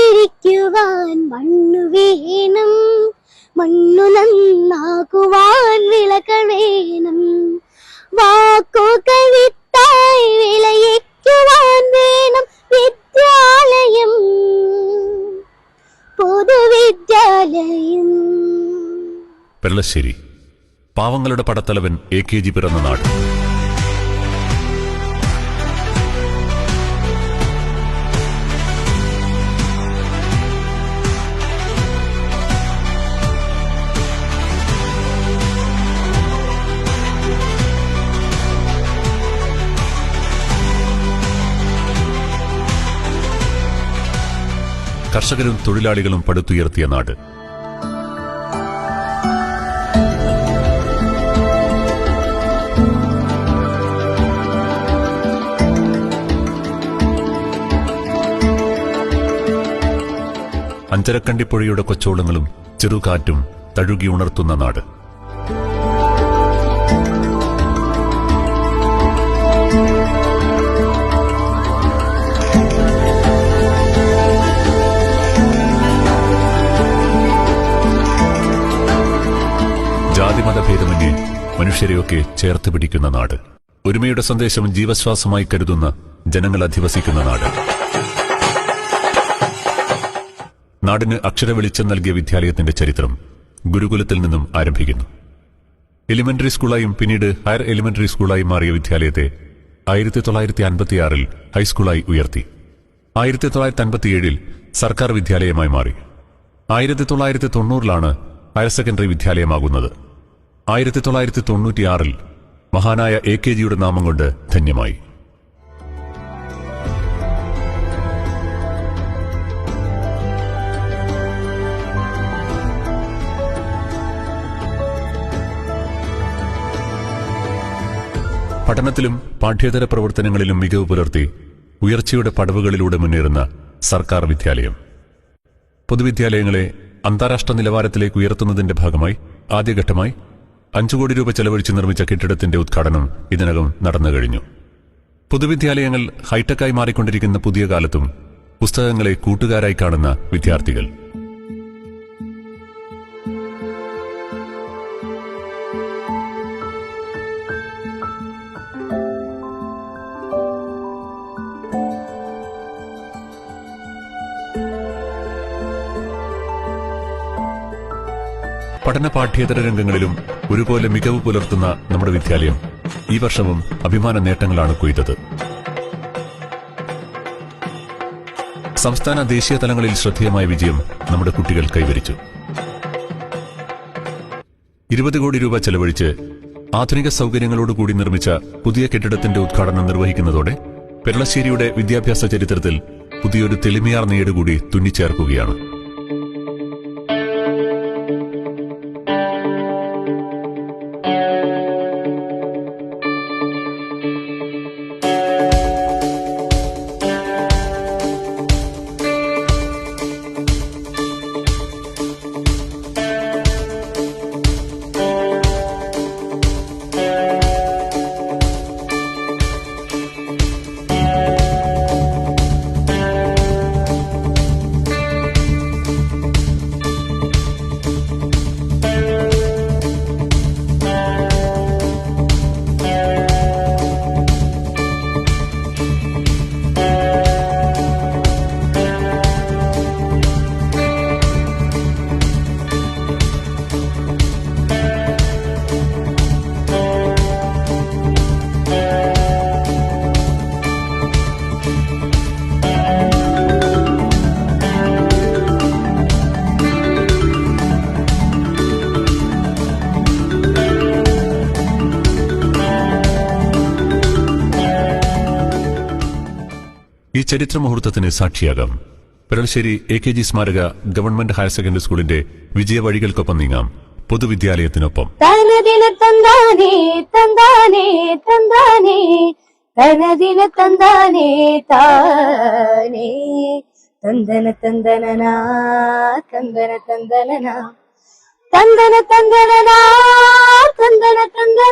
ജീവിക്കുവാൻ മണ്ണു വേണം, മണ്ണു നന്നാക്കുവാൻ വിളകൾ വേണം. വാക്കുകൾ വിത്തായി വിളയിക്കുവാൻ വേണം വിദ്യാലയം, പൊതുവിദ്യാലയം. പെരളശ്ശേരി പാവങ്ങളുടെ പടത്തലവൻ AKG പിറന്ന നാട്. കർഷകരും തൊഴിലാളികളും പടുത്തുയർത്തിയ നാട്. അഞ്ചരക്കണ്ടിപ്പുഴയുടെ കൊച്ചോളങ്ങളും ചെറുകാറ്റും തഴുകി ഉണർത്തുന്ന നാട്. ജാതിമതഭേദമന്യേ മനുഷ്യരെയൊക്കെ ചേർത്ത് പിടിക്കുന്ന നാട്. ഒരുമയുടെ സന്ദേശം ജീവശ്വാസമായി കരുതുന്ന ജനങ്ങൾ അധിവസിക്കുന്ന നാട്. നാടിന് അക്ഷരവെളിച്ചം നൽകിയ വിദ്യാലയത്തിന്റെ ചരിത്രം ഗുരുകുലത്തിൽ നിന്നും ആരംഭിക്കുന്നു. എലിമെന്ററി സ്കൂളായും പിന്നീട് ഹയർ എലിമെന്ററി സ്കൂളായും മാറിയ വിദ്യാലയത്തെ 1956 ഹൈസ്കൂളായി ഉയർത്തി. 1957 സർക്കാർ വിദ്യാലയമായി മാറി. 1990 ഹയർ സെക്കൻഡറി വിദ്യാലയമാകുന്നത്. 1996 മഹാനായ AKGയുടെ നാമം കൊണ്ട് ധന്യമായി. പഠനത്തിലും പാഠ്യേതര പ്രവർത്തനങ്ങളിലും മികവ് പുലർത്തി ഉയർച്ചയുടെ പടവുകളിലൂടെ മുന്നേറുന്ന സർക്കാർ വിദ്യാലയം. പൊതുവിദ്യാലയങ്ങളെ അന്താരാഷ്ട്ര നിലവാരത്തിലേക്ക് ഉയർത്തുന്നതിന്റെ ഭാഗമായി ആദ്യഘട്ടമായി 5 കോടി രൂപ ചെലവഴിച്ച് നിർമ്മിച്ച കെട്ടിടത്തിന്റെ ഉദ്ഘാടനം ഇതിനകം നടന്നു കഴിഞ്ഞു. പൊതുവിദ്യാലയങ്ങൾ ഹൈടെക്കായി മാറിക്കൊണ്ടിരിക്കുന്ന പുതിയ കാലത്തും പുസ്തകങ്ങളെ കൂട്ടുകാരായി കാണുന്ന വിദ്യാർത്ഥികൾ. പഠന പാഠ്യേതര രംഗങ്ങളിലും ഒരുപോലെ മികവ് പുലർത്തുന്ന നമ്മുടെ വിദ്യാലയം ഈ വർഷവും അഭിമാന നേട്ടങ്ങളാണ് കൊയ്തത്. സംസ്ഥാന ദേശീയ തലങ്ങളിൽ ശ്രദ്ധേയമായ വിജയം നമ്മുടെ കുട്ടികൾ കൈവരിച്ചു. 20 കോടി രൂപ ചെലവഴിച്ച് ആധുനിക സൗകര്യങ്ങളോടുകൂടി നിർമ്മിച്ച പുതിയ കെട്ടിടത്തിന്റെ ഉദ്ഘാടനം നിർവഹിക്കുന്നതോടെ പെരളശ്ശേരിയുടെ വിദ്യാഭ്യാസ ചരിത്രത്തിൽ പുതിയൊരു തെളിമയാർന്ന ഏടുകൂടി തുന്നിച്ചേർക്കുകയാണ്. ഈ ചരിത്ര മുഹൂർത്തത്തിന് സാക്ഷിയാകാം. പെരളശ്ശേരി AKG സ്മാരക ഗവൺമെന്റ് ഹയർ സെക്കൻഡറി സ്കൂളിന്റെ വിജയ വഴികൾക്കൊപ്പം നീങ്ങാം പൊതുവിദ്യാലയത്തിനൊപ്പം. തന്ദന